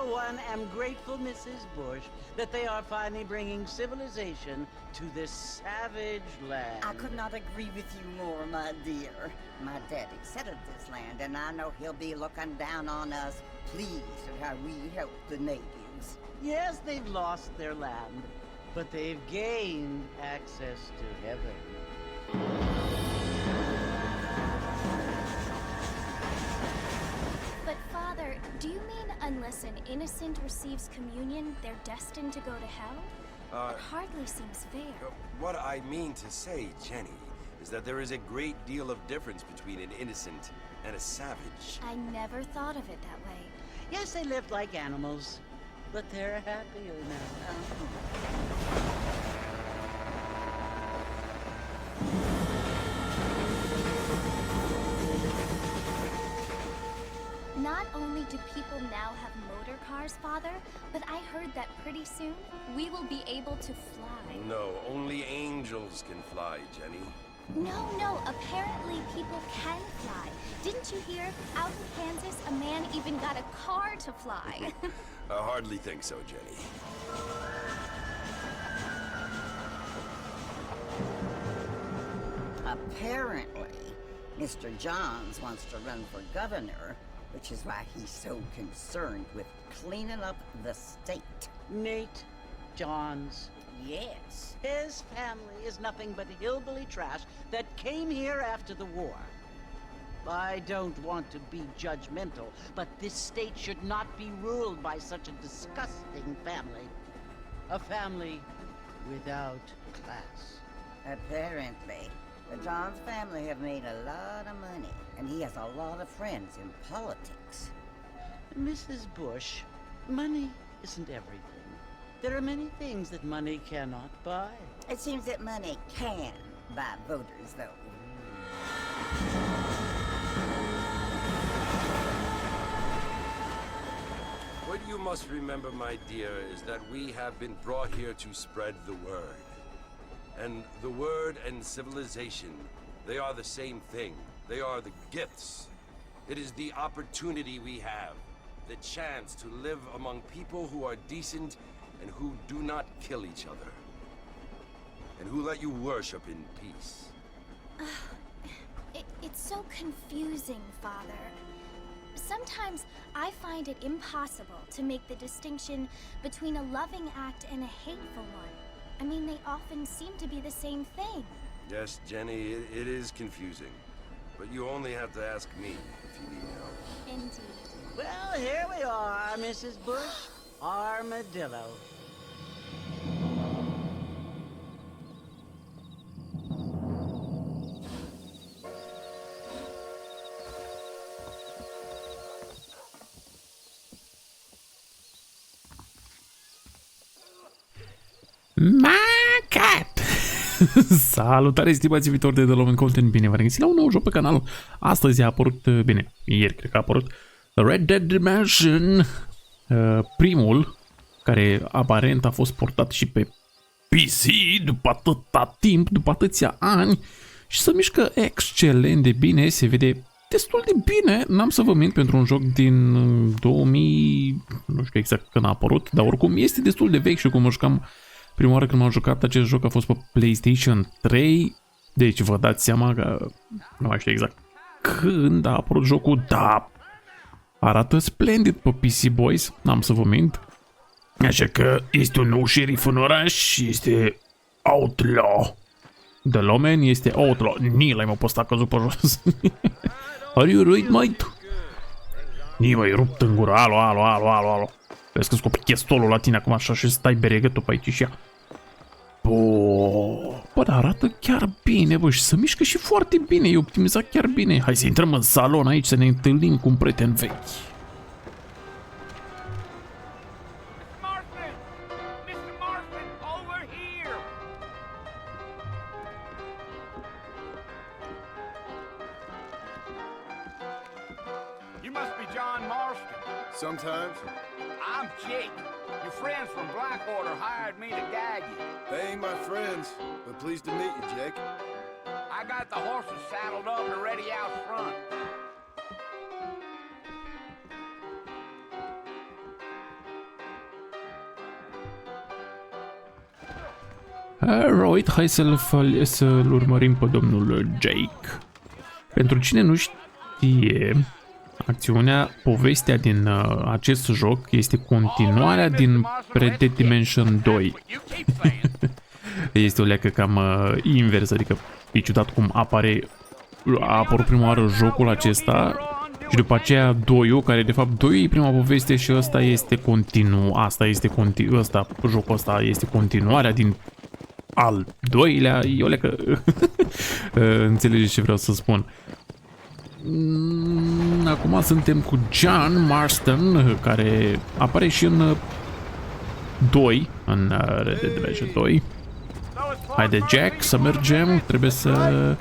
for one, am grateful, Mrs. Bush, that they are finally bringing civilization to this savage land. I could not agree with you more, my dear. My daddy settled this land, and I know he'll be looking down on us, pleased at how we help the natives. Yes, they've lost their land, but they've gained access to heaven. But Father, do you mean unless an innocent receives communion, they're destined to go to hell? It hardly seems fair. What I mean to say, Jenny, is that there is a great deal of difference between an innocent and a savage. I never thought of it that way. Yes, they lived like animals, but they're happier now. Not only do people now have motor cars, Father, but I heard that pretty soon we will be able to fly. No, only angels can fly, Jenny. No, apparently people can fly. Didn't you hear? Out in Kansas, a man even got a car to fly. I hardly think so, Jenny. Apparently, Mr. Johns wants to run for governor, which is why he's so concerned with cleaning up the state. Nate Johns. Yes. His family is nothing but hillbilly trash that came here after the war. I don't want to be judgmental, but this state should not be ruled by such a disgusting family. A family without class. Apparently, the Johns family have made a lot of money, and he has a lot of friends in politics. Mrs. Bush, money isn't everything. There are many things that money cannot buy. It seems that money can buy voters, though. What you must remember, my dear, is that we have been brought here to spread the word. And the word and civilization, they are the same thing. They are the gifts. It is the opportunity we have, the chance to live among people who are decent and who do not kill each other. And who let you worship in peace. It's so confusing, Father. Sometimes I find it impossible to make the distinction between a loving act and a hateful one. I mean, they often seem to be the same thing. Yes, Jenny, it is confusing. But you only have to ask me if you need help. Indeed. Well, here we are, Mrs. Bush. Armadillo. Macat! Salutare, stimați iubitori de Lawman Content, bine v-am regăsit la un nou joc pe canal. Astăzi a apărut, bine, ieri cred că a apărut Red Dead Redemption, primul, care aparent a fost portat și pe PC după atâta timp, după atâția ani și se mișcă excelent de bine, se vede destul de bine, n-am să vă mint, pentru un joc din 2000, nu știu exact când a apărut, dar oricum este destul de vechi și cum mă jucam prima oară când m-am jucat acest joc a fost pe PlayStation 3, deci vă dați seama că nu mai știu exact când a apărut jocul, da, arată splendid pe PC, boys, n-am să vă mint. Așa că este un nou șerif în oraș, este outlaw. The Lawman este outlaw. Ni l-ai mă postat căzut pe jos. Are you right, mate? Ni m-ai rupt în gură. Alo. Vezi că scopi chestolul la tine acum așa și stai beregătul pe aici și ia. Bă, dar arată chiar bine, bă, și se mișcă și foarte bine, e optimizat chiar bine. Hai să intrăm în salon aici să ne întâlnim cu un prieten vechi. Sometimes. I'm Jake. Your friends from Blackwater hired me to guide you. They ain't my friends, but pleased to meet you, Jake. I got the horses saddled up and ready out front. Alright, hai să-l urmărim pe domnul Jake. Pentru cine nu știe, acțiunea, povestea din acest joc este continuarea din Red Dead Redemption 2. Este o leacă cam invers, adică e ciudat cum a apărut prima oară jocul acesta și după aceea 2-ul, care de fapt 2 e prima poveste și ăsta este jocul ăsta este continuarea din al doilea, e o leacă înțelegeți ce vreau să spun. Acum suntem cu John Marston, care apare și în 2, în Red Dead Redemption 2. Haide, Jack, să mergem, trebuie să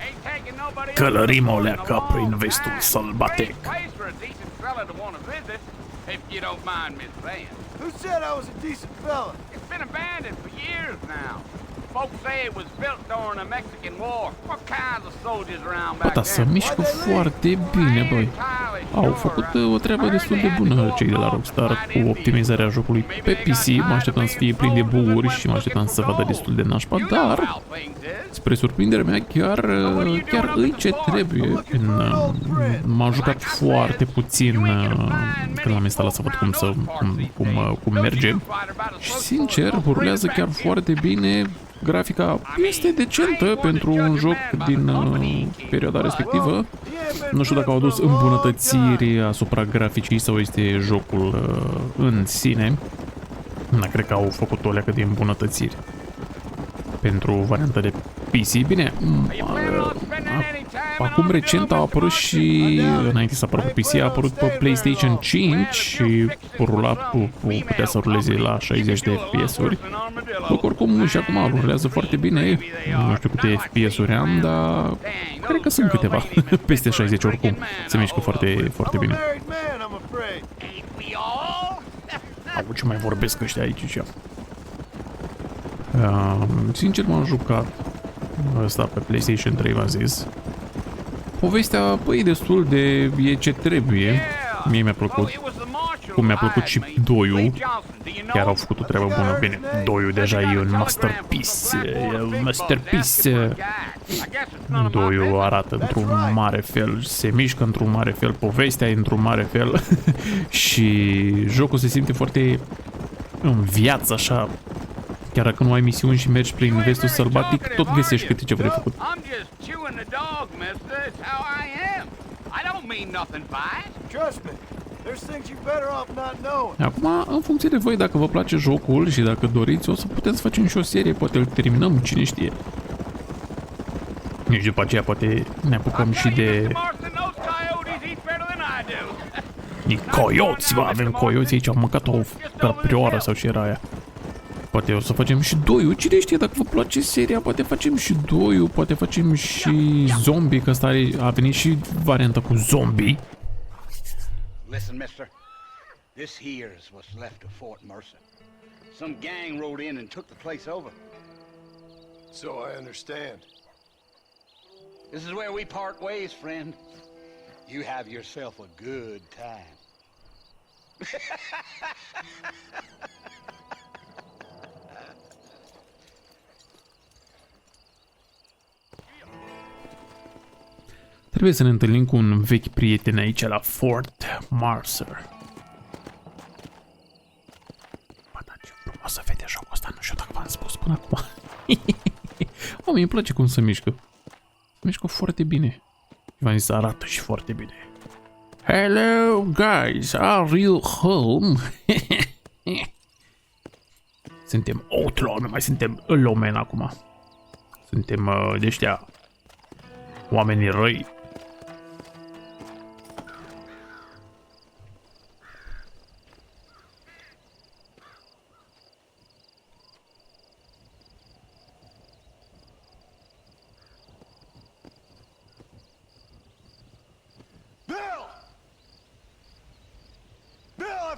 călărim o leacă prin vestul sălbatic. Who said I was a decent fella? It's been abandoned for years now. Folks say it was built during the Mexican War. What kinds of soldiers around back Bă, să then? mișcă foarte bine, băi. Au făcut o treabă destul de bună cei de la Rockstar cu optimizarea jocului pe PC. Mă așteptam să fie plin de buguri și mă așteptam să vadă destul de nașpa, dar spre surprinderea mea chiar îi ce trebuie. M-am jucat foarte puțin când l-am instalat să văd cum merge și sincer rulează chiar foarte bine. Grafica este decentă pentru un joc din perioada respectivă. Nu știu dacă au adus îmbunătățiri asupra graficii sau este jocul în sine. Dar cred că au făcut o leacă de îmbunătățiri pentru varianta de PC. Bine, acum recent a apărut și, înainte să apară pe PC, a apărut pe PlayStation 5 și putea să ruleze la 60 de FPS-uri. Oricum și acum rulează foarte bine. Nu știu câte FPS-uri am, dar cred că sunt câteva. Peste 60 oricum. Se mișcă foarte, foarte bine. Au, ce mai vorbesc ăștia aici și sincer m-am jucat ăsta pe PlayStation 3, v-am zis. Povestea, păi, e destul de e ce trebuie. Mie mi-a plăcut. Cum mi-a plăcut și 2-ul. Chiar au făcut o treabă bună. Bine, 2-ul deja e un masterpiece. E un masterpiece. 2-ul arată într-un mare fel. Se mișcă într-un mare fel. Povestea e într-un mare fel. Și jocul se simte foarte în viață, așa. Chiar dacă nu ai misiuni și mergi prin vestul sălbatic, tot găsești câte ceva de făcut. Acum, în funcție de voi, dacă vă place jocul și dacă doriți, o să putem să facem și o serie, poate îl terminăm, cine știe. Nici după aceea poate ne apucăm și de... Coioți, avem coioți aici, am mâncat o cărprioară sau ce era aia. Poate o să facem și 2-ul, cine știe, dacă vă place seria, poate facem și 2-ul, poate facem și zombie, că asta a venit și varianta cu zombie. Listen, mister. This here is what's left of Fort Mercer. Some gang rode in and took the place over. So I understand. This is where we part ways, friend. You have yourself a good time. Trebuie să ne întâlnim cu un vechi prieten aici la Fort Mercer. Bă, dar ce frumos să vede jocul ăsta, nu știu dacă v-am spus până acum. Mă, mie îmi place cum se mișcă. Se mișcă foarte bine. V-am zis, arată și foarte bine. Hello, guys, are you home? Suntem outlaw, nu mai suntem Lawman acum. Suntem de ăștia oamenii răi.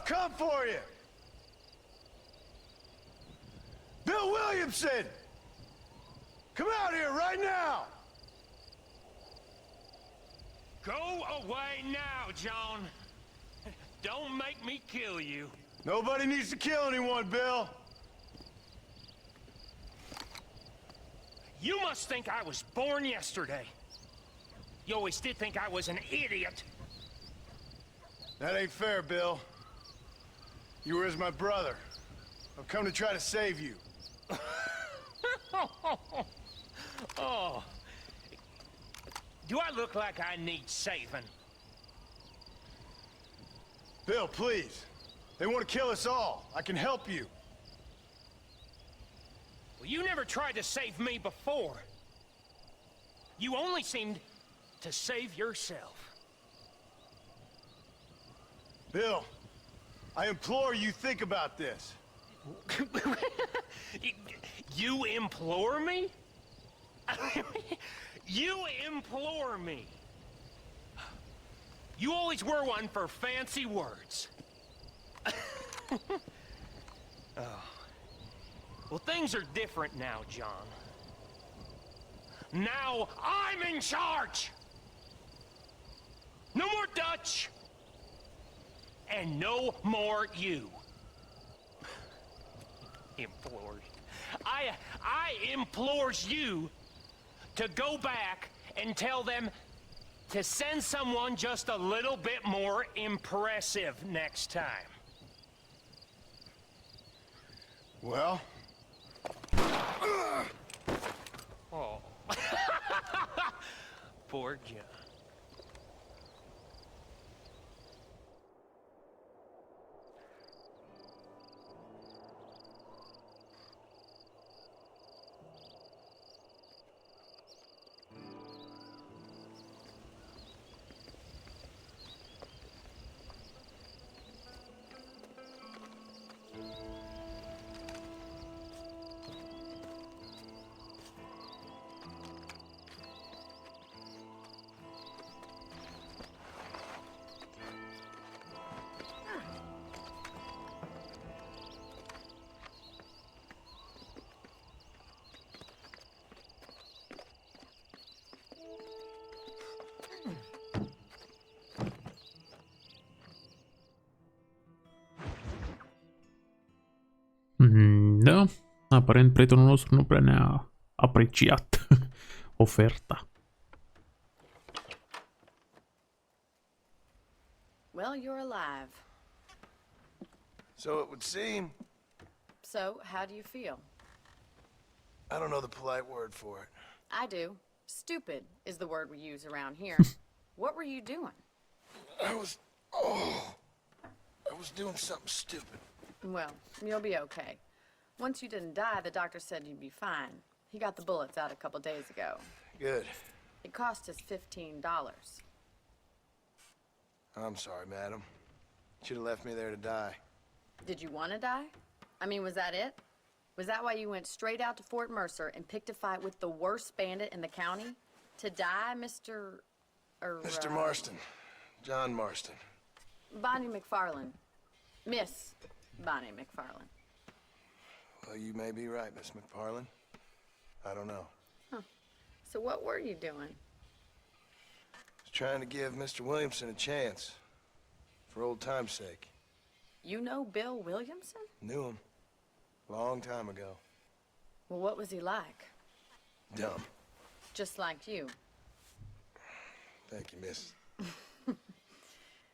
Come for you! Bill Williamson! Come out here right now! Go away now, John. Don't make me kill you. Nobody needs to kill anyone, Bill. You must think I was born yesterday. You always did think I was an idiot. That ain't fair, Bill. You were as my brother. I've come to try to save you. Oh. Do I look like I need saving? Bill, please. They want to kill us all. I can help you. Well, you never tried to save me before. You only seemed to save yourself. Bill, I implore you think about this. You implore me? You implore me. You always were one for fancy words. Oh. Well, things are different now, John. Now I'm in charge! No more Dutch! And no more you. Implores. I implores you to go back and tell them to send someone just a little bit more impressive next time. Well? Oh. Poor John. Da, aparent prietenul nostru nu prea ne-a apreciat oferta. Well, you're alive. So it would seem. So, how do you feel? I don't know the polite word for it. I do. Stupid is the word we use around here. What were you doing? I was doing something stupid. Well, you'll be okay. Once you didn't die, the doctor said you'd be fine. He got the bullets out a couple days ago. Good. It cost us $15. I'm sorry, madam. Should have left me there to die. Did you want to die? I mean, was that it? Was that why you went straight out to Fort Mercer and picked a fight with the worst bandit in the county? To die, Mr. Mr. Marston. John Marston. Bonnie McFarlane. Miss Bonnie McFarlane. Well, you may be right, Miss McFarlane. I don't know. Huh. So what were you doing? I was trying to give Mr. Williamson a chance. For old time's sake. You know Bill Williamson? Knew him. Long time ago. Well, what was he like? Dumb. Just like you. Thank you, miss.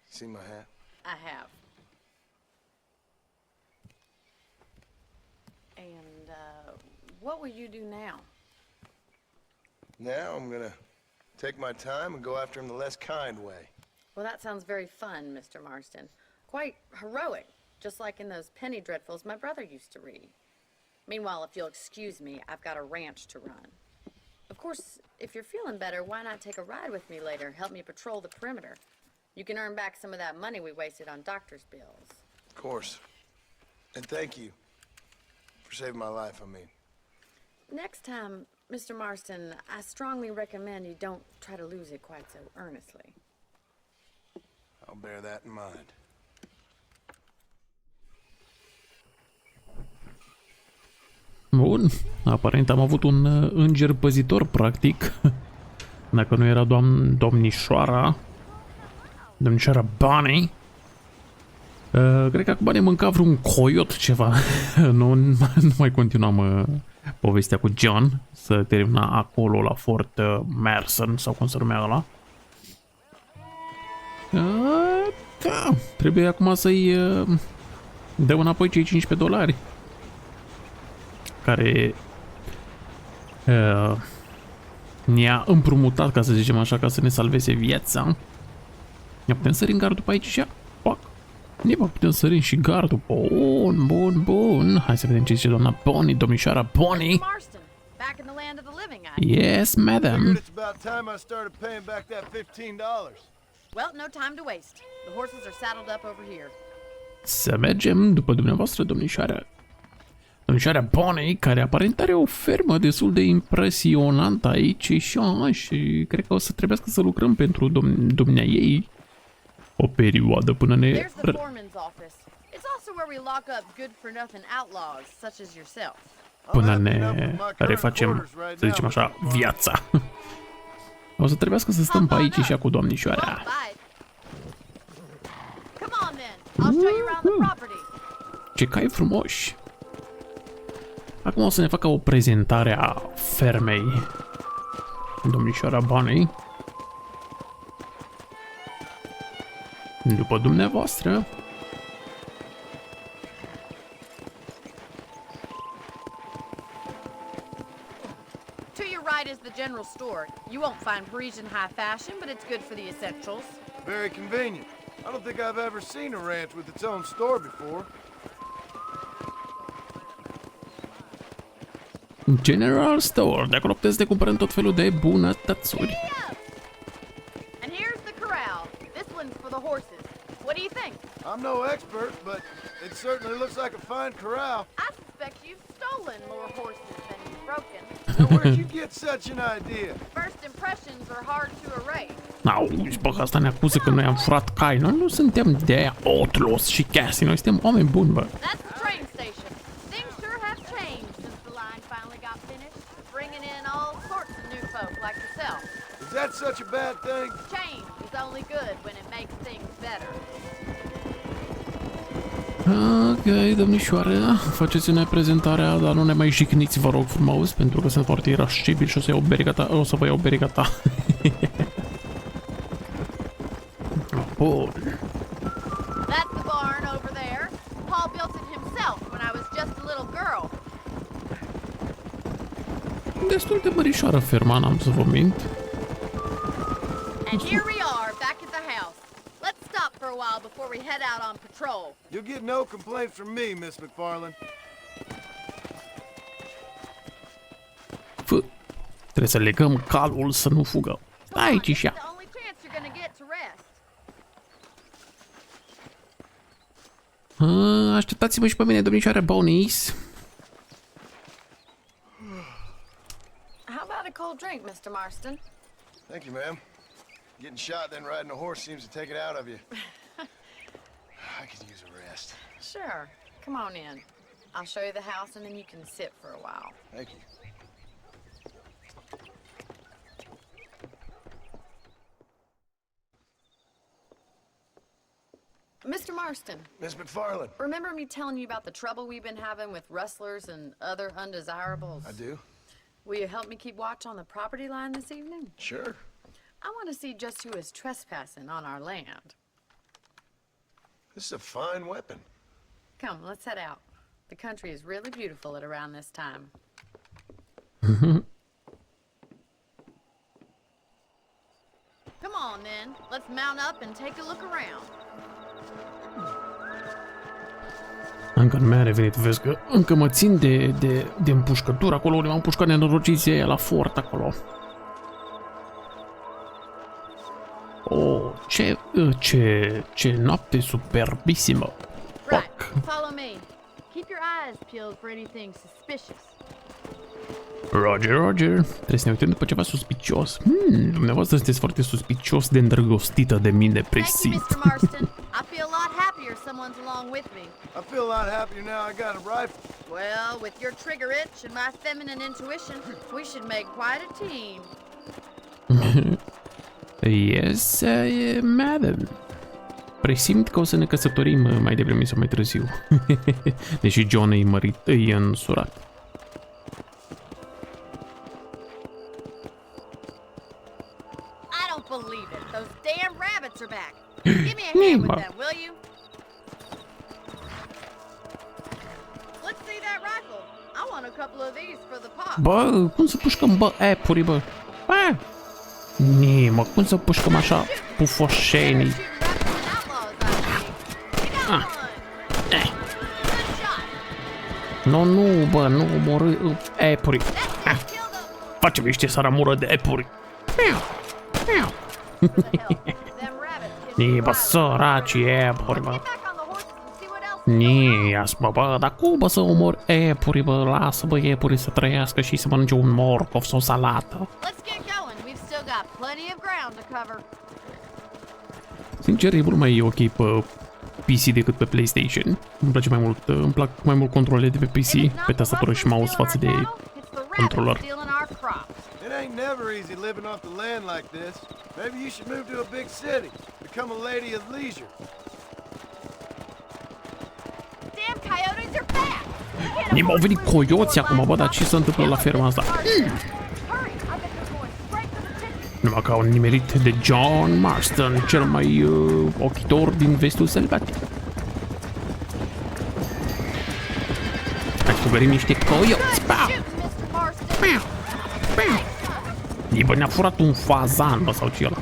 See my hat? I have. And, what will you do now? Now I'm gonna take my time and go after him the less kind way. Well, that sounds very fun, Mr. Marston. Quite heroic, just like in those penny dreadfuls my brother used to read. Meanwhile, if you'll excuse me, I've got a ranch to run. Of course, if you're feeling better, why not take a ride with me later? Help me patrol the perimeter. You can earn back some of that money we wasted on doctor's bills. Of course. And thank you. For saving my life, I mean. Next time, Mr. Marston, I strongly recommend you don't try to lose it quite so earnestly. I'll bear that in mind. Bun, aparent am avut un înger păzitor, practic. Dacă nu era domnișoara Bonnie. Cred că acum ne mânca vreun coiot ceva. Nu mai continuam povestea cu John, să termina acolo la Fort Mercer sau cum se numea ăla. Da, trebuie acum să-i dăm înapoi cei $15 care ne-a împrumutat, ca să zicem așa, ca să ne salveze viața. Ne putem sări în gardul pe aici și pac. Ne putem sări și gardul. Bun, bun, bun. Hai să vedem ce zice doamna Bonnie, domnișoara Bonnie. Marston, back in the land of the living, Yes, madam. It's about time I started paying back that $15. Well, no time to waste. The horses are saddled up over here. Să mergem după dumneavoastră, domnișoara. Domnișoara Bonnie, care aparent are o fermă destul de impresionantă aici și cred că o să trebuiască să lucrăm pentru domnia ei o perioadă până ne... There's the foreman's office. It's also where we lock up good-for-nothing outlaws, such as yourself. Până ne refacem, să zicem așa, viața. O să trebuiască să stăm pe aici și cu domnișoara. Come on then. I'll show you around the property. Ce cai frumoși! Acum o să ne facă o prezentare a fermei domnișoara Bonnie. După dumneavoastră. To your right is the general store. You won't find Parisian high fashion, but it's good for the essentials. Very convenient. I don't think I've ever seen a ranch with its own store before. General Store, de acolo puteți de cumpărăm tot felul de bunătățuri. And here's the corral. This one's for the horses. What do you think? I'm no expert, but it certainly looks like a fine corral. I suspect you've stolen more horses than you've broken. Now, where'd you get such an idea? First impressions are hard to erase. Auzi, bă, că asta ne acuză că noi am furat cai. Noi nu suntem de aia outlaws și chestii, noi suntem oameni buni, bă. That's the train station. Things sure have changed since the line finally got finished, bringing in all sorts of new folk like yourself. Is that such a bad thing? Change is only good when it makes things better. Ok, domnișoară, faceți-ne prezentarea, dar nu ne mai jigniți, vă rog frumos, pentru că sunt foarte irascibil și o să vă iau berigata. Bun. That's the barn over there. Paul built it himself when I was just a little girl. Destul de mărișoară ferma, n-am să vă mint. And here we are, back at the house. Let's stop for a while before we head out on patrol. You'll get no complaint from me, Miss McFarland. Trebuie să legăm calul să nu fugă. Aici și ea. The only chance you're gonna get to rest. Așteptați-vă și pe mine, domnișoară Bonis. How about a cold drink, Mr. Marston? Thank you, ma'am. Getting shot then riding a horse seems to take it out of you. I could use a rest. Sure. Come on in. I'll show you the house and then you can sit for a while. Thank you. Mr. Marston, Miss McFarland. remember me telling you about the trouble we've been having with rustlers and other undesirables? I do. Will you help me keep watch on the property line this evening? Sure. I want to see just who is trespassing on our land. This is a fine weapon. Come, let's head out. The country is really beautiful at around this time. Come on then, let's mount up and take a look around. Încă nu mi-a revenit, vezi că încă mă țin de împușcătură acolo, unde m-am împușcat nenorociții aia la fort acolo. Oh, ce noapte superbisimă. Right, follow me. Keep your eyes peeled for anything suspicious. Roger, Roger. Trebuie să ne uităm după ceva suspicios. Dumneavoastră sunteți foarte suspicios de îndrăgostită de mine, Thank you, presit. Mr. Marston. I feel a lot happier someone's along with me. I feel a lot happier now I got a rifle. Well, with your trigger itch and my feminine intuition, we should make quite a team. Yes, madam. Presimt că o să ne căsătorim mai devreme sau mai târziu. Deși John e însurat. believe it. Those damn rabbits are back. Give me a hand with them, will you? Let's see that rifle. I want a couple of these for the pop. Bă, cum să pușcăm, bă, apuri, bă? Bă! Mă, cum să pușcăm așa pufoșenii? Nu, bă, nu omorâ apuri. Face miște să rămură de apuri. Nii, bă, săracii apuri, bă. Nii, asmă, bă, dar cum, bă, să omor apuri, bă? Lasă, bă, apuri să trăiască și să mănânce un morcov sau o salată. Sincer, e mult mai ok pe PC decât pe PlayStation. Îmi place mai mult, îmi plac mai mult controlele de pe PC, pe tastatură și mouse față de controller. It ain't never easy living off the land like this. Maybe you should move to a big city, become a lady of leisure. Damn coyotes are back. Ni m-au venit coioți acum, bă, dar ce se întâmplă la ferma asta? Numai că au nimerit de John Marston, cel mai ochitor din vestul sălbatic. Hai să fugărim niște coioți. Ei, bă, ne-a furat un fazan, bă, sau ce ăla.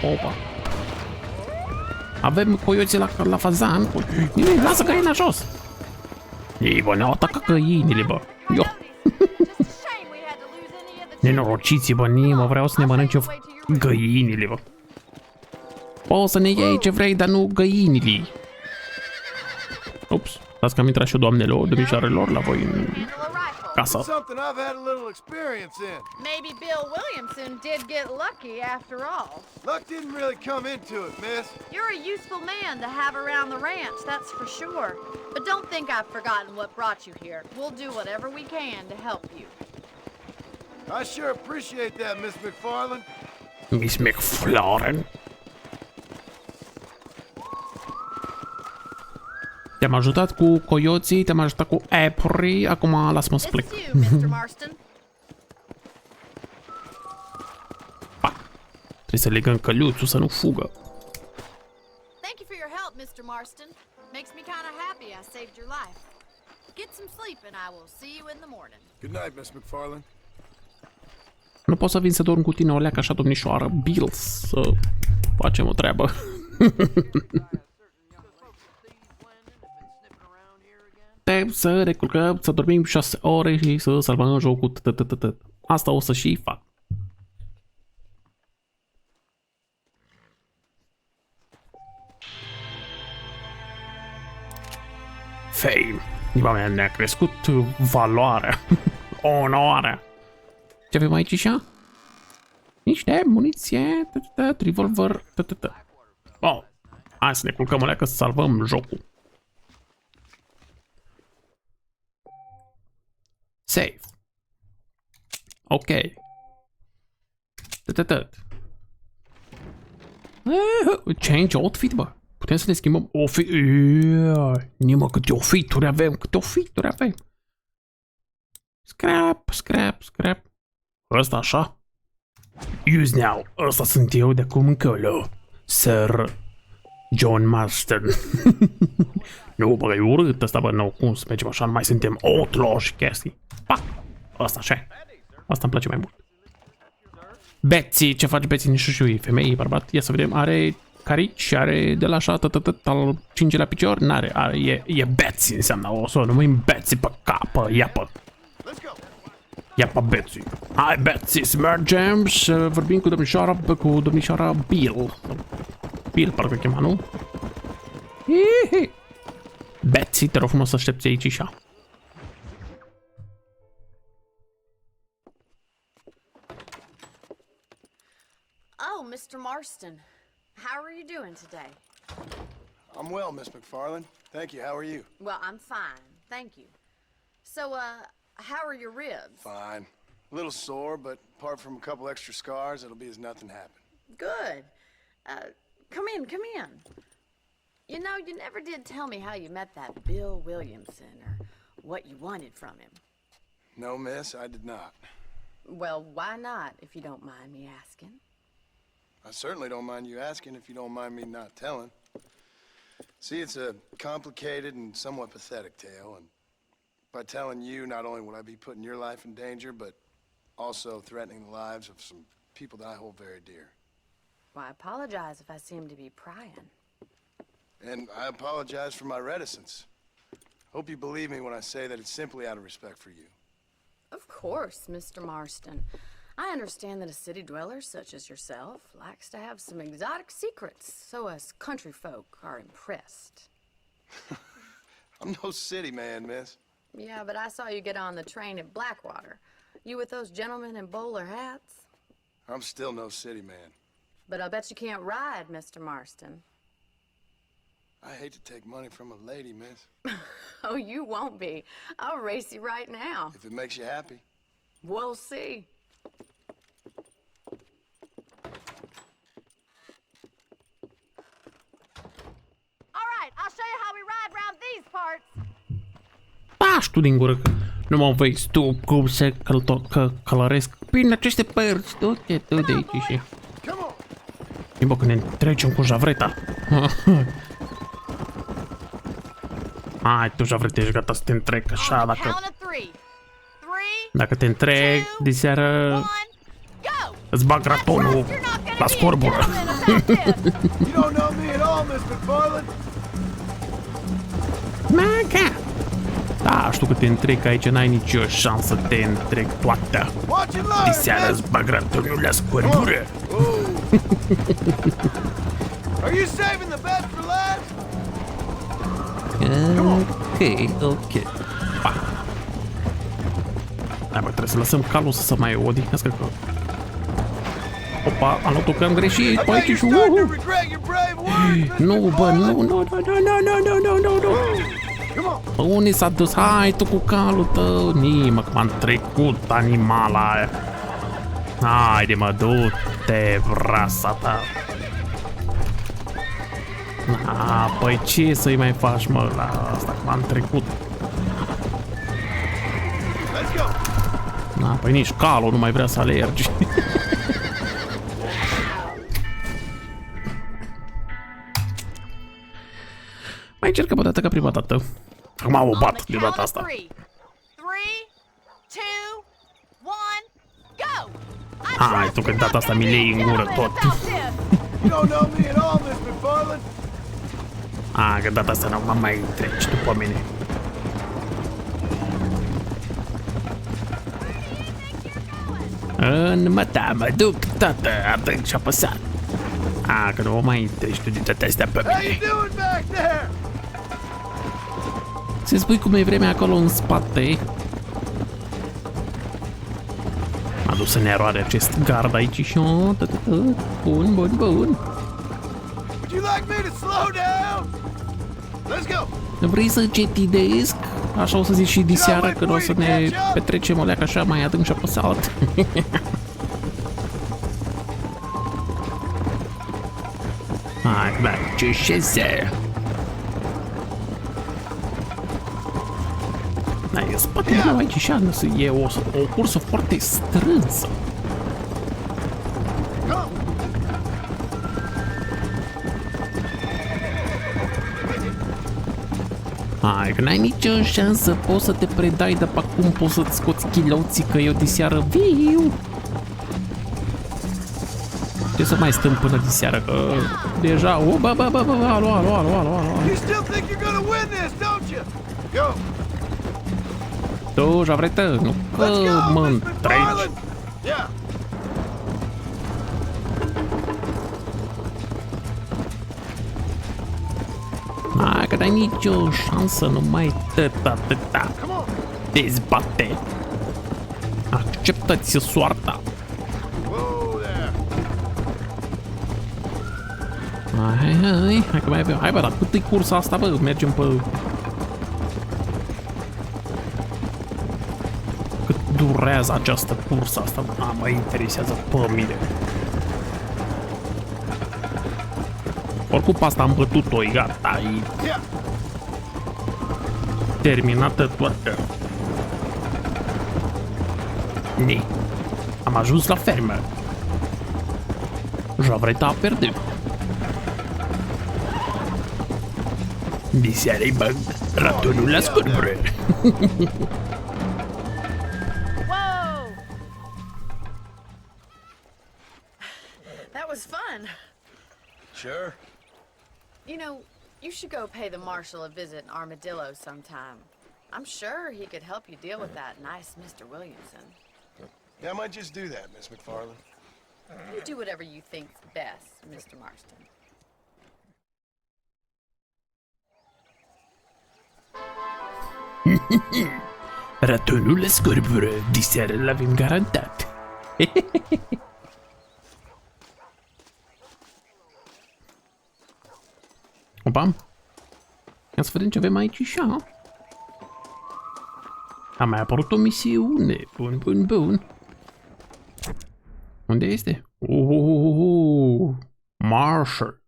Opa. Avem coioții la fazan. Nimeni, lasă găina jos. Ei, bă, ne-au atacat găinile, bă. Yo. Nenorociți, bă, mă vreau să ne mănânce găinile, bă. Poți să ne iei ce vrei, dar nu găinile. Ups, stați că am intrat și eu, doamnelor, domnișoarelor, la voi în casă. Maybe Bill Williamson did get lucky after all. Luck didn't really come into it, miss. You're a useful man to have around the ranch, that's for sure. But don't think I've forgotten what brought you here. We'll do whatever we can to help you. I sure appreciate that, Miss McFarland. Miss McFarland. Te-am ajutat cu coioții, te-am ajutat cu apuri, acum lasă-mă să plec. Trebuie să legăm căluțul să nu fugă. Thank you for your help, Mr. Marston. Makes me kind of happy I saved your life. Get some sleep and I will see you in the morning. Good night, Miss McFarland. Nu pot să vin să dorm cu tine, o leacă așa, domnișoară Bill, să facem o treabă. Trebuie să reculcăm, să dormim 6 ore și să salvăm jocul. Asta o să și fac. Fame. Niva mea, ne-a crescut valoarea. Onoarea. Ce avem aici așa? Niște muniție. Revolver. Oh. Hai să ne culcăm, alea, că să salvăm jocul. Save. Ok. Change outfit, bă. Putem să ne schimbăm outfit. Nimă, câte outfituri avem, Scrap. Ăsta așa. Use now. Ăsta sunt eu de acum încolo. Sir John Marston. Nu, bă, e urât ăsta, bă, nu, cum să mergem așa, nu mai suntem outlaw și chestii. Pa! Asta așa. Asta îmi place mai mult. Betsy, ce faci, Betsy? Nici știu, e femeie, e bărbat. Ia să vedem, are carici, are de la așa, al 5-lea picior? N-are, e Betsy, înseamnă, o să o numim Betsy pe capă, iapă. Iapă, Betsy. Hai, Betsy, să mergem și vorbim cu domnișoara Bill. Bill, parcă chema, nu? Hihi. Betsy, te rog frumos să aștepți aici așa. Oh, Mr. Marston. How are you doing today? I'm well, Miss McFarland. Thank you. How are you? Well, I'm fine. Thank you. So, how are your ribs? Fine. A little sore, but apart from a couple extra scars, it'll be as nothing happened. Good. Come in. You know, you never did tell me how you met that Bill Williamson or what you wanted from him. No, miss, I did not. Well, why not, if you don't mind me asking? I certainly don't mind you asking if you don't mind me not telling. See, it's a complicated and somewhat pathetic tale, and by telling you, not only would I be putting your life in danger, but also threatening the lives of some people that I hold very dear. Well, I apologize if I seem to be prying. And I apologize for my reticence. Hope you believe me when I say that it's simply out of respect for you. Of course, Mr. Marston. I understand that a city dweller such as yourself likes to have some exotic secrets, so us country folk are impressed. I'm no city man, miss. Yeah, but I saw you get on the train at Blackwater. You with those gentlemen in bowler hats? I'm still no city man. But I'll bet you can't ride, Mr. Marston. I hate to take money from a lady, miss. Oh, you won't be. I'll race you right now. If it makes you happy. We'll see. All right, I'll show you how we ride around these parts. Taci tu din gură, că nu mă vezi tu cum se călăresc prin aceste părți. Du-te tu de aici și... Bă, când ne trecem cu javreta. Hai, tu javreta, ești gata să te întrec așa, dacă te întrec de seară, îți bag ratonul la scorbură. Maca! Da, știu că te întrec aici, n-ai nicio șansă să te întrec toată. De seară îți bag ratonul la scorbură. Are you saving the best for last? Ok. Pa. Hai, bă, trebuie să lăsăm calul să se mai odihnească că... Opa, am luat-o că am greșit pe aici și... Nu, bă, nu. Bă, unde s-a dus? Hai tu cu calul tău. Nimă, că m-am trecut animala aia. Haide, mă, du-te, vrasa ta. Păi ce să-i mai faci, mă, la asta, că m-am trecut. Păi nici calul nu mai vrea să alergi. Mai încercăm o dată ca prima dată. Acum o bat de data asta. Hai, tu că de data asta mi lei în gură tot. Că data asta nu mă mai treci după mine. Mă duc, tată, adânc și apăsat. Că nu mă mai treci tu de toate astea pe mine. Să-ți spui cum e vremea acolo în spate. M-a dus în eroare acest gard aici și... Bun. Vrei să cetidesc? Așa o să zici și diseară, când o să ne petrecem o leacă așa mai adânc și apăsat. Hai, merge și se. E spatele meu aici și e o cursă foarte strânsă. Hai, că n-ai nicio șansă, poți să te predai de pe acum, poți să-ți scoți chiloții, că eu diseară viu. Ce să mai stăm până diseară, că deja... Alo. Tu, javretă, nu că mă întregi. Hai, că n-ai nicio șansă, nu mai atâta. Dezbate. Acceptă-ți soarta. Hai că mai avem. Hai, bă, dar cât e cursa asta, bă? Mergem pe... Cât durează această cursă asta? Mă interesează pe mine. Oricum pe asta am bătut-o, e gata, e terminată toată. Am ajuns la fermă. Javreta a perdu. Diseară-i bag ratonul la scurbure. Whoa! That was fun. Sure. You know, you should go pay the Marshal a visit in Armadillo sometime. I'm sure he could help you deal with that nice Mr. Williamson. Yeah, I might just do that, Miss McFarland. You do whatever you think's best, Mr. Marston. Ratonul la scurbure, diseară l-avem garantat. Opa. Ia să vedem ce avem aici așa. A mai apărut o misiune. Bun, bun, bun. Unde este? Marshal.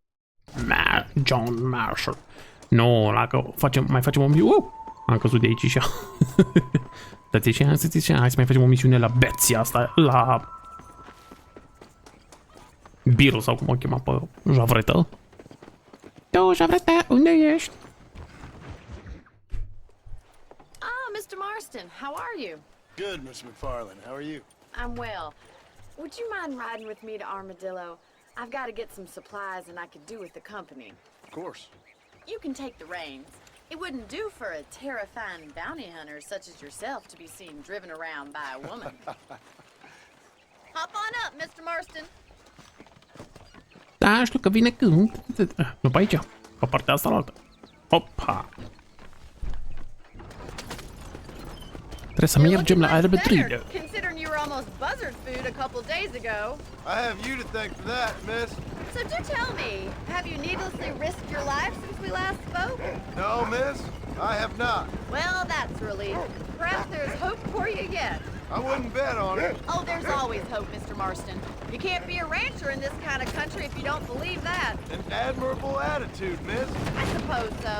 John Marshal. Nu, dacă mai facem o misiune. Am căzut de aici și dați-i hai să mai facem o misiune la Betsy asta, la Bill sau cum o chema pe Javretă. Tu, Javretă, unde ești? Ah, Mr. Marston, how are you? Good, Miss McFarland. How are you? I'm well. Would you mind riding with me to Armadillo? I've got to get some supplies and I could do with the company. Of course. You can take the reins. It wouldn't do for a terrifying bounty hunter such as yourself to be seen driven around by a woman. Hop on up, Mr. Marston. Da, știu că vine când. Nu pe aici, pe partea asta la altă. Opa! Trebuie să mergem la Armadillo. Considering you were almost buzzard food a couple days ago. I have you to thank for that, miss. So do tell me, have you needlessly risked your life since we last spoke? No, miss, I have not. Well, that's relief. Perhaps there's hope for you yet. I wouldn't bet on it. Oh, there's always hope, Mr. Marston. You can't be a rancher in this kind of country if you don't believe that. An admirable attitude, miss. I suppose so.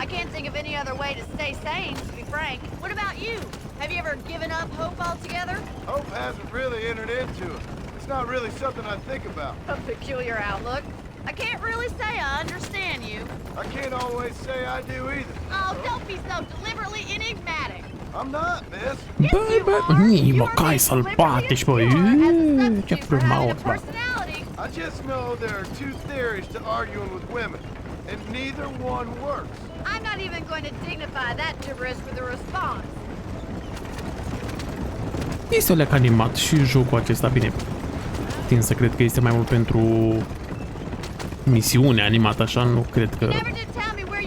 I can't think of any other way to stay sane, to be frank. What about you? Have you ever given up hope altogether? Hope hasn't really entered into it. It's not really something I think about. A peculiar outlook. I can't really say I understand you. I can't always say I do either. Oh, don't be so deliberately enigmatic. I'm not, miss. Bă, mă, cai sălbatici, bă, ce frumos, bă. I just know there are two theories to arguing with women, and neither one works. I'm not even going to dignify that gibberish with a response. Este o leac animat și jocul acesta, bine, tind să cred că este mai mult pentru misiune animată, așa, nu cred că...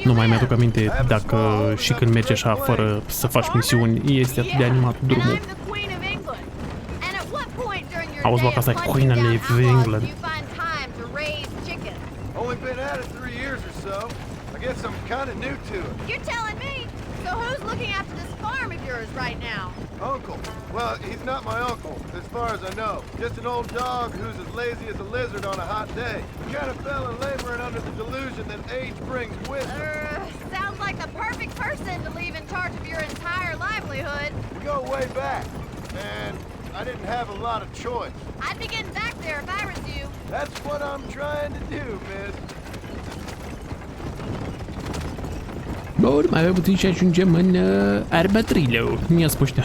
Nu mai mi-aduc aminte dacă și când mergi așa fără să faci misiuni, este atât de animat drumul. Auzi, bă, că asta e Queen of England. Only been at it 3 years or so. I guess I'm kind of new to it. You're telling me? So who's looking after this farm of yours right now? Uncle. Well, he's not my uncle, as far as I know. Just an old dog who's as lazy as a lizard on a hot day. He kind of fell in laboring under the delusion that age brings wisdom. Sounds like the perfect person to leave in charge of your entire livelihood. We go way back, and I didn't have a lot of choice. I'd be getting back there if I was you. That's what I'm trying to do, miss. Bun, mai avem puțin și ajungem în Armadillo. Mi-a spus ăștia.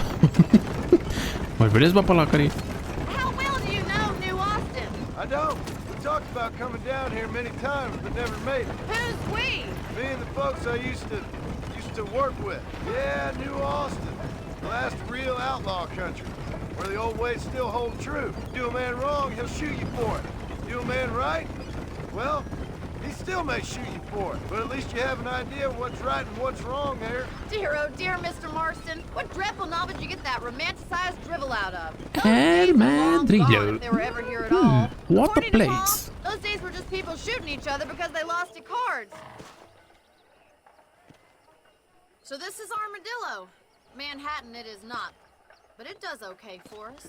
Mai vedeți, bă, pe ăla care... How well do you know New Austin? I don't. We talked about coming down here many times, but never made it. Who's we? Me and the folks I used to work with. Yeah, New Austin. The last real outlaw country, where the old ways still hold true. Do a man wrong, he'll shoot you for it. Do a man right, well, he still may shoot you for it, but at least you have an idea of what's right and what's wrong there. Dear, oh dear, Mr. Marston. What dreadful novel did you get that romanticized drivel out of? Armadillo. If they were ever here at all. What a According to place. Paul, those days were just people shooting each other because they lost at cards. So this is Armadillo. Manhattan it is not, but it does okay for us.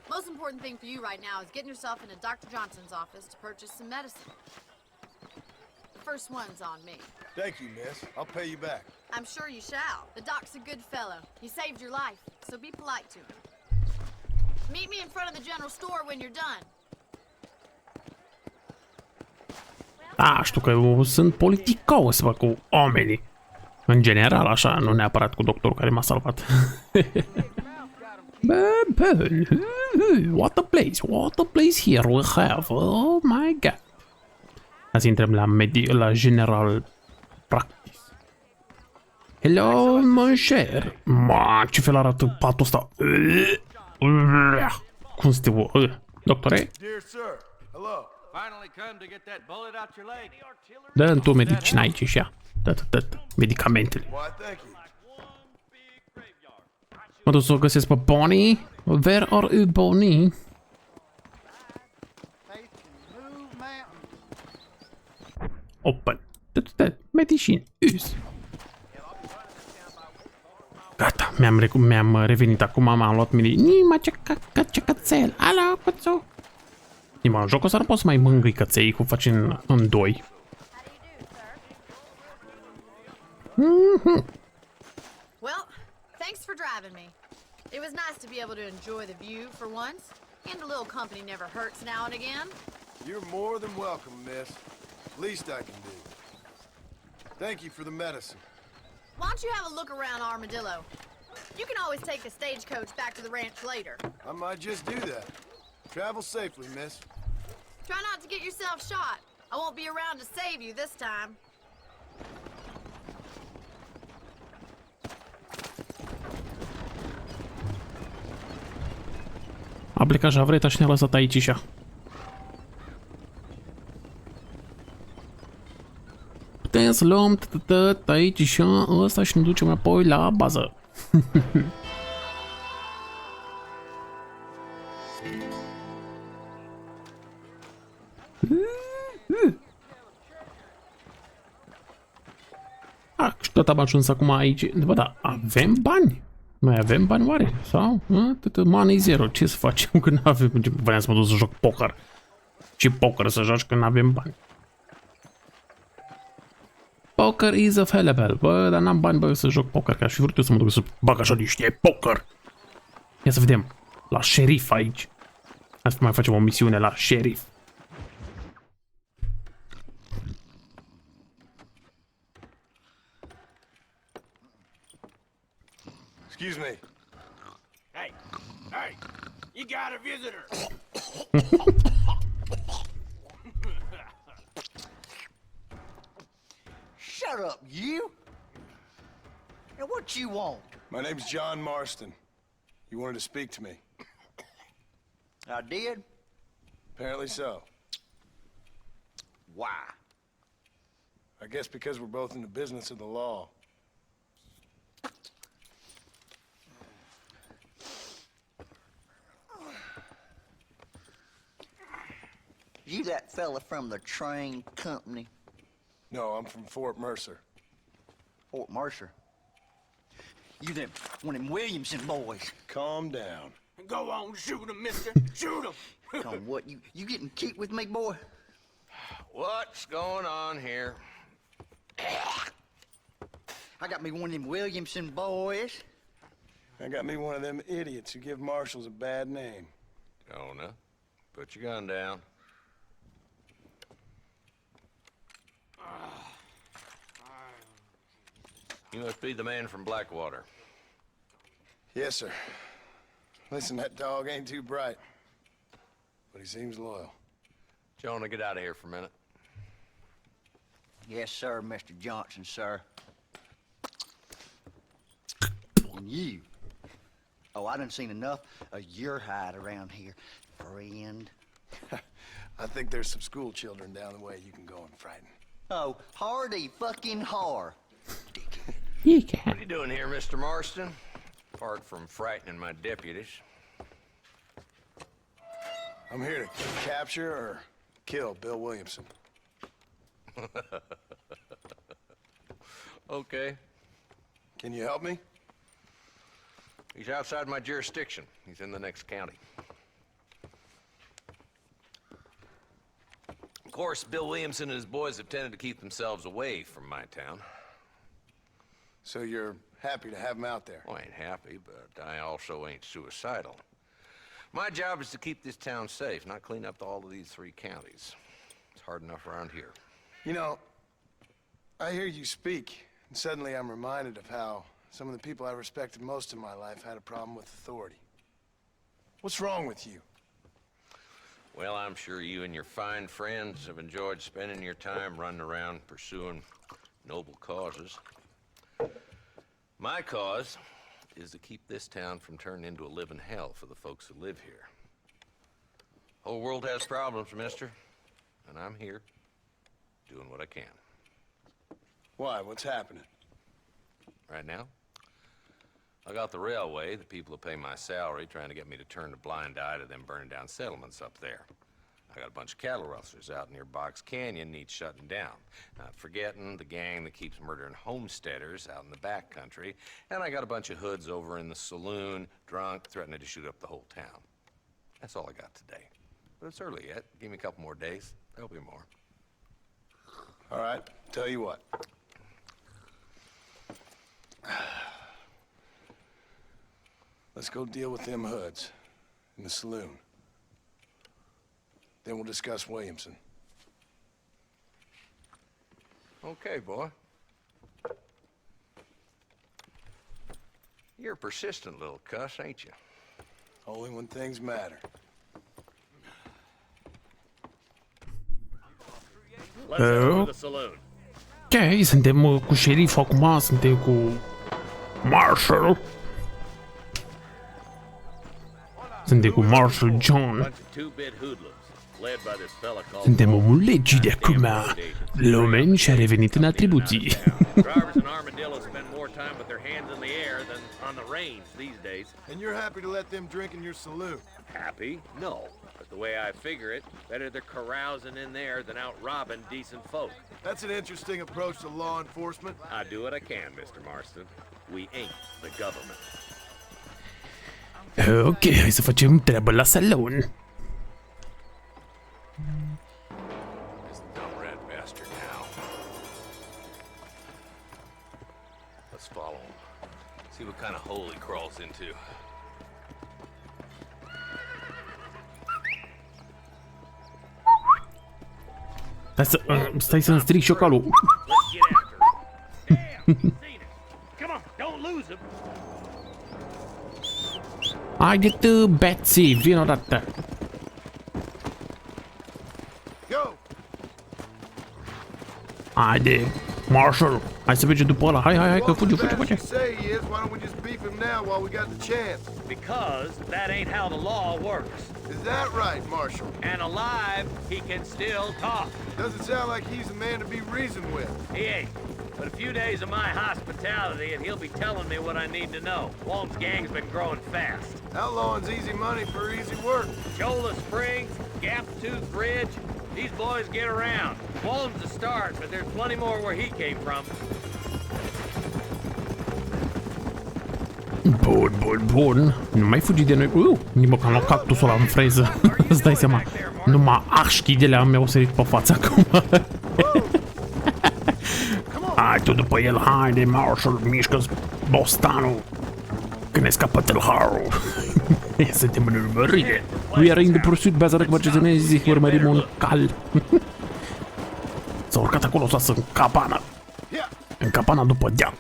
Most important thing for you right now is getting yourself into Dr. Johnson's office to purchase some medicine. The first one's on me. Thank you, miss. I'll pay you back. I'm sure you shall. The doc's a good fellow. He saved your life, so be polite to him. Meet me in front of the general store when you're done. Da, știu că eu sunt politicos, bă, cu oamenii. În general, așa, nu neapărat cu doctorul care m-a salvat. What a place here we have, oh my god. Azi intrăm la general practice. Hello, mon cher. Ma, ce fel arată patul ăsta? Cum sunteți voi? Doctore? Dear sir, hello. Finally come to get that bullet out your leg. Dă-mi tu medicina aici și ia. Dă, medicamentele. Why, thank you. Mă duc să o găsesc pe Bonnie. Where are you, Bonnie? Open. Medicine. Use. Gata, mi-am revenit acum, m-am luat Nima, ce cățel. Alo, cățu. Nima, în jocul ăsta nu pot să mai mângâi căței, cum faci în doi. Well, thanks for driving me. It was nice to be able to enjoy the view for once, and a little company never hurts now and again. You're more than welcome, miss. Least I can do. Thank you for the medicine. Why don't you have a look around Armadillo? You can always take a stagecoach back to the ranch later. I might just do that. Travel safely, miss. Try not to get yourself shot. I won't be around to save you this time. A plecat javreta și ne-a lăsat aici și așa. Putem să luăm aici și ăsta și ne ducem apoi la bază. Și tot am ajuns acum aici. Bă, da, avem bani? Noi avem bani oare? Sau? Money zero. Ce să facem când avem? Vreau să mă duc să joc poker. Ce poker să joci când avem bani? Poker is available. Bă, dar n-am bani, bă, să joc poker. Că aș fi vrut eu să mă duc să bag așa niște poker. Ia să vedem. La șerif aici. Hai să mai facem o misiune la șerif. Excuse me. Hey, you got a visitor. Shut up, you! Now what you want? My name's John Marston. You wanted to speak to me. I did? Apparently so. Why? I guess because we're both in the business of the law. You that fella from the train company? No, I'm from Fort Mercer. Fort Mercer? You them, one of them Williamson boys. Calm down. Go on, shoot him, mister. Shoot him. Come on, what, you getting kicked with me, boy? What's going on here? I got me one of them Williamson boys. I got me one of them idiots who give marshals a bad name. Jonah, put your gun down. You must be the man from Blackwater. Yes, sir. Listen, that dog ain't too bright, but he seems loyal. Jonah, get out of here for a minute. Yes, sir, Mr. Johnson, sir. And you. Oh, I done seen enough of your hide around here, friend. I think there's some school children down the way you can go and frighten. Oh, hardy fucking har. What are you doing here, Mr. Marston? Apart from frightening my deputies. I'm here to capture or kill Bill Williamson. Okay. Can you help me? He's outside my jurisdiction. He's in the next county. course, Bill Williamson and his boys have tended to keep themselves away from my town. So you're happy to have him out there? Well, I ain't happy, but I also ain't suicidal. My job is to keep this town safe, not clean up all of these 3 counties. It's hard enough around here. You know, I hear you speak, and suddenly I'm reminded of how some of the people I respected most in my life had a problem with authority. What's wrong with you? Well, I'm sure you and your fine friends have enjoyed spending your time running around pursuing noble causes. My cause is to keep this town from turning into a living hell for the folks who live here. Whole world has problems, mister, and I'm here doing what I can. Why? What's happening? Right now, I got the railway, the people who pay my salary, trying to get me to turn a blind eye to them burning down settlements up there. I got a bunch of cattle rustlers out near Box Canyon needs shutting down. Not forgetting the gang that keeps murdering homesteaders out in the back country. And I got a bunch of hoods over in the saloon, drunk, threatening to shoot up the whole town. That's all I got today. But it's early yet. Give me a couple more days. There'll be more. All right, tell you what. Let's go deal with them hoods in the saloon. Then we'll discuss Williamson. Okay, boy. You're a persistent little cuss, ain't you? Only when things matter. Ok, suntem cu șeriful acum, suntem cu Marshal. Suntem cu Marshal John. Suntem omul legii de acum. Lawman și-a revenit în atribuții. Drivers in Armadillo spend more time with their hands in the air than on the reins these days. And you're happy to let them drink in your saloon? Happy? No. But the way I figure it, better they're carousing in there than out robbing decent folk. That's an interesting approach to law enforcement. I do what I can, Mr. Marston. We ain't the government. Ok, hai să facem treabă la salon. This dumb rat bastard now. Let's follow him. See what kind of hole he crawls into. Stai să-mi stric șocalul. Haide-te, Betsy, vino odată. Haide, Marshal, hai să mergem după ăla. Hai, că fuge. Because that ain't how the law works. Is that right, Marshal? And alive, he can still talk. Doesn't sound like he's a man to be reasoned with. He ain't. But a few days of my hospitality and he'll be telling me what I need to know. Walton's gang's been growing fast. Outlawing's easy money for easy work. Chola Springs, Gap Tooth Bridge, these boys get around. Walton's the start, but there's plenty more where he came from. Bun. Nu mai fugi de noi. Nici măcar la cactusul ăla în freză. Îți dai seama. Numai așchii de alea mi-au sărit pe față acum. Hai tu după el, haide, Marshal, mișcă-ți bostanul. Când ne scapă tâlharul. Suntem în urmărire. We are in the pursuit, baza de căpăcețenezi, urmărim un cal. S-a urcat acolo sus în capana. În capana după deal.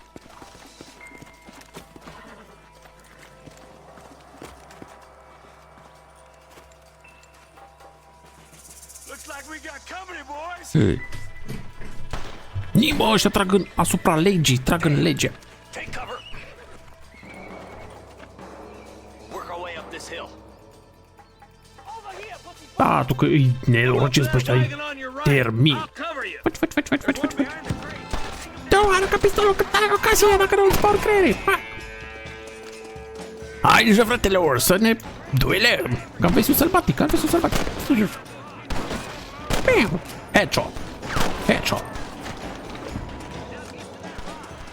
Nimă, ăștia trag asupra legii, trag în lege. Da, tu că îi nenorocesc pe ăștia, îi termin. Faci. Da, aruncă pistolul cât ai ocazia dacă nu-ți spar creierii. Hai deja, fratelor, să ne duelăm. Că am văzut sălbatic, Headshot.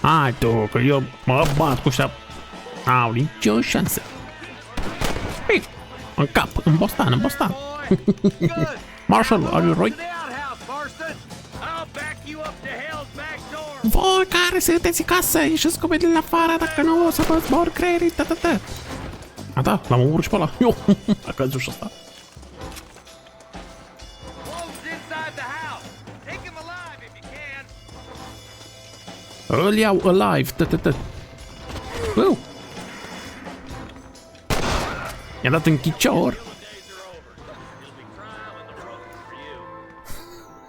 Hai tu, că eu mă bat cu ăștia. N-au nicio șansă. În cap, în bostan. Marshal, are you right? Voi care sunteți în casă, ieșiți cu mine afară, dacă nu o să vă zbor creierii, ta. A, da, l-am omorât și pe ăla. Eu, a căzut și ăsta. Îl iau alive, ta. I-a dat în chicior.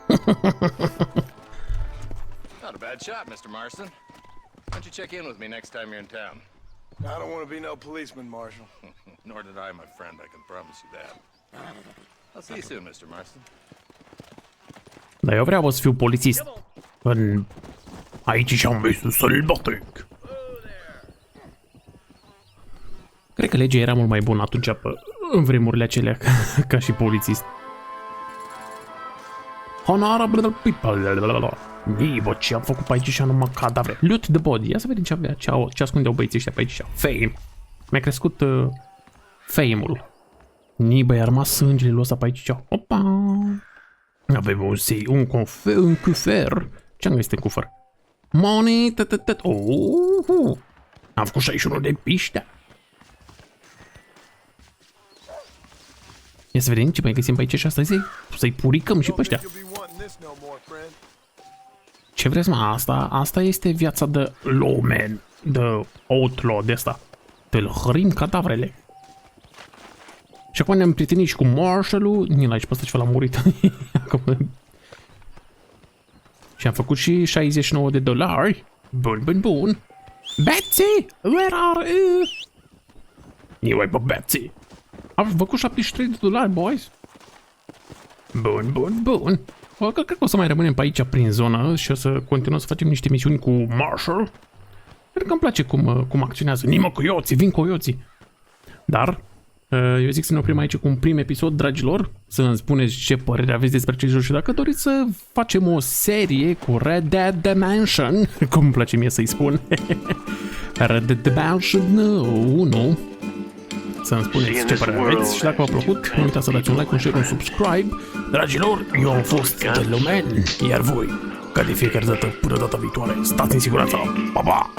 Not a bad shot, Mr. Marston. Why don't you check in with me next time you're in town? I don't want to be no policeman, Marshal. Nor did I, my friend. I can promise you that. I'll see you soon, Mr. Marston. Dar eu vreau să fiu polițist. Aici și-am văzut sălbatic. Cred că legea era mult mai bună atunci, în vremurile acelea, ca și polițist. Honorable people. Ei, bă, ce am făcut pe aici și numai cadavre. Loot the body. Ia să vedem ce avea, ce ascundeau băieții ăștia pe aici. Fame. Mi-a crescut fame-ul. Nii, băi, a rămas sângele lui ăsta pe aici. Opa! Avem un cufer. Ce am găsit în cufăr? Money, am făcut 61 de piște. Ia să vedem ce mai găsim pe aici și astăzi. Să-i puricăm și pe ăștia. Ce vreți, mă? Asta este viața de Lawman, de outlaw de asta. Tălhărim cadavrele. Și acum ne-am prietenit și cu Marshal-ul. Ni-l aici pe ăsta ce l-a murit. Și am făcut și $69. Bun. Betsy! Where are you? Anyway, pe Betsy. Am făcut $73, boys. Bun. Cred că o să mai rămânem pe aici prin zonă și o să continuăm să facem niște misiuni cu Marshal. Cred că îmi place cum acționează. Nimă coioții, vin coioții. Dar eu zic să ne oprim aici cu un prim episod, dragilor. Să îmi spuneți ce părere aveți despre acest joc și dacă doriți să facem o serie cu Red Dead Dimension, cum îmi place mie să-i spun. Red Dead Dimension 1. Să-mi spuneți ce părere aveți și dacă v-a plăcut, nu uitați să dați un like, un share, un subscribe. Dragilor, eu am fost Lawman, iar voi, ca de fiecare dată, până data viitoare, stați în siguranță. Pa, pa!